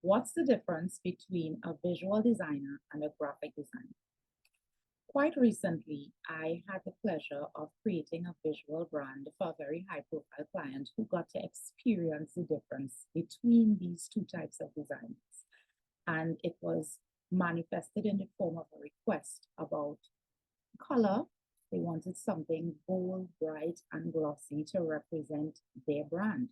What's the difference between a visual designer and a graphic designer? Quite recently, I had the pleasure of creating a visual brand for a very high profile client who got to experience the difference between these two types of designs. And it was manifested in the form of a request about color. They wanted something bold, bright, and glossy to represent their brand.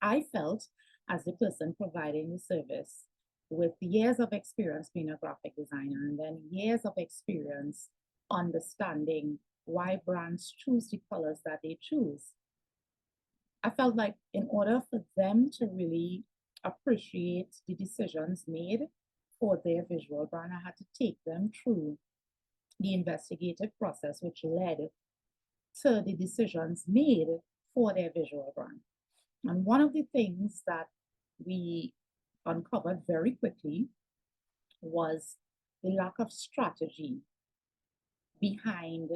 I felt, as the person providing the service, with years of experience being a graphic designer and then years of experience understanding why brands choose the colors that they choose, I felt like in order for them to really appreciate the decisions made for their visual brand, I had to take them through the investigative process, which led to the decisions made for their visual brand. And one of the things that we uncovered very quickly was the lack of strategy behind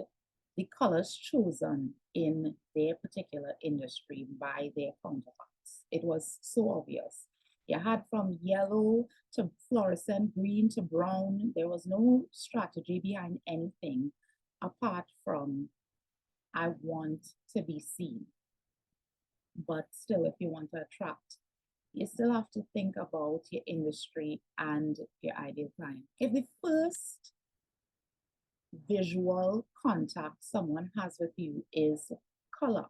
the colors chosen in their particular industry by their counterparts. It was so obvious. You had from yellow to fluorescent green to brown. There was no strategy behind anything apart from I want to be seen. But still, if you want to attract, you still have to think about your industry and your ideal client. If the first visual contact someone has with you is color,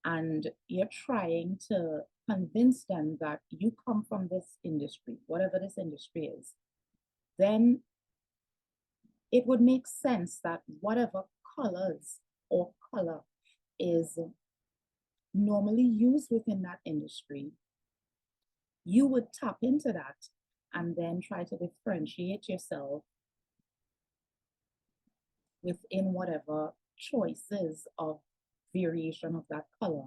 and you're trying to convince them that you come from this industry, whatever this industry is, then it would make sense that whatever colors or color is normally used within that industry, you would tap into that and then try to differentiate yourself within whatever choices of variation of that color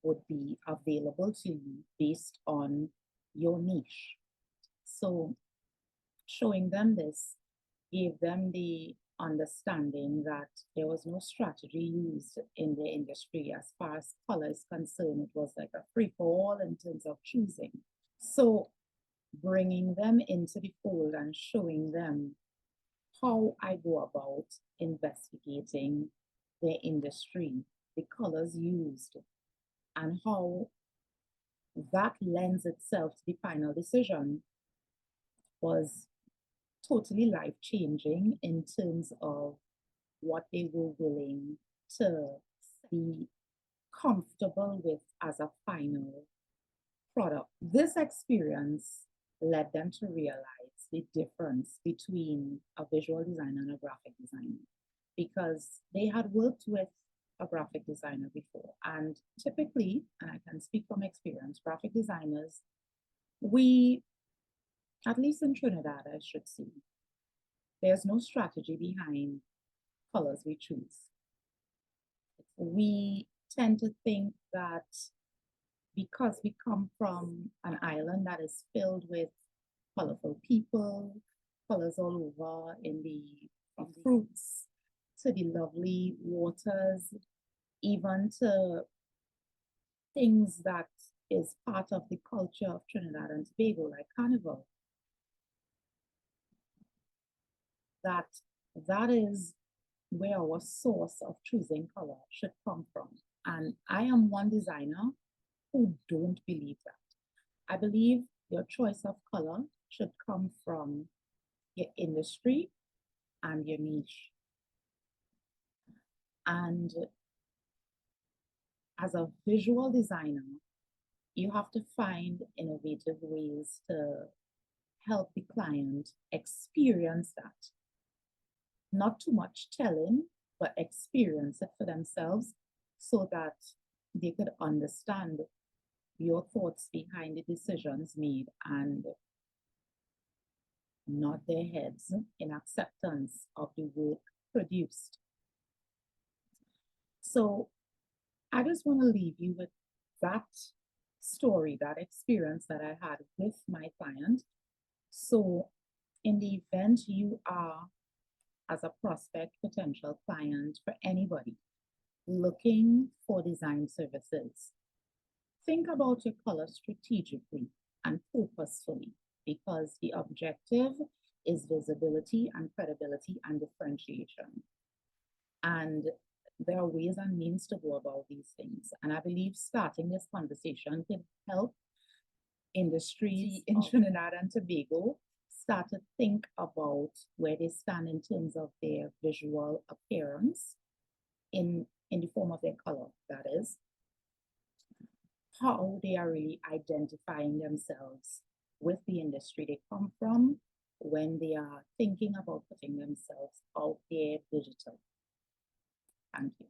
would be available to you based on your niche. So showing them this gave them the understanding that there was no strategy used in the industry as far as color is concerned. It was like a free for all in terms of choosing. So bringing them into the fold and showing them how I go about investigating the industry, the colors used, and how that lends itself to the final decision was totally life changing in terms of what they were willing to be comfortable with as a final product. This experience led them to realize the difference between a visual designer and a graphic designer because they had worked with a graphic designer before. And typically, and I can speak from experience, graphic designers, we, at least in Trinidad, I should say, there's no strategy behind colors we choose. We tend to think that because we come from an island that is filled with colorful people, colors all over in the fruits, to the lovely waters, even to things that is part of the culture of Trinidad and Tobago, like carnival, that is where our source of choosing color should come from. And I am one designer who don't believe that. I believe your choice of color should come from your industry and your niche. And as a visual designer, you have to find innovative ways to help the client experience that. Not too much telling, but experience it for themselves so that they could understand your thoughts behind the decisions made and nod their heads in acceptance of the work produced. So I just want to leave you with that story, that experience that I had with my client. So in the event you are, as a prospect potential client for anybody looking for design services, think about your color strategically. and purposefully, because the objective is visibility and credibility and differentiation. And there are ways and means to go about these things. And I believe starting this conversation can help industries in Trinidad and Tobago start to think about where they stand in terms of their visual appearance in the form of their color, that is, how they are really identifying themselves with the industry they come from when they are thinking about putting themselves out there digital. Thank you.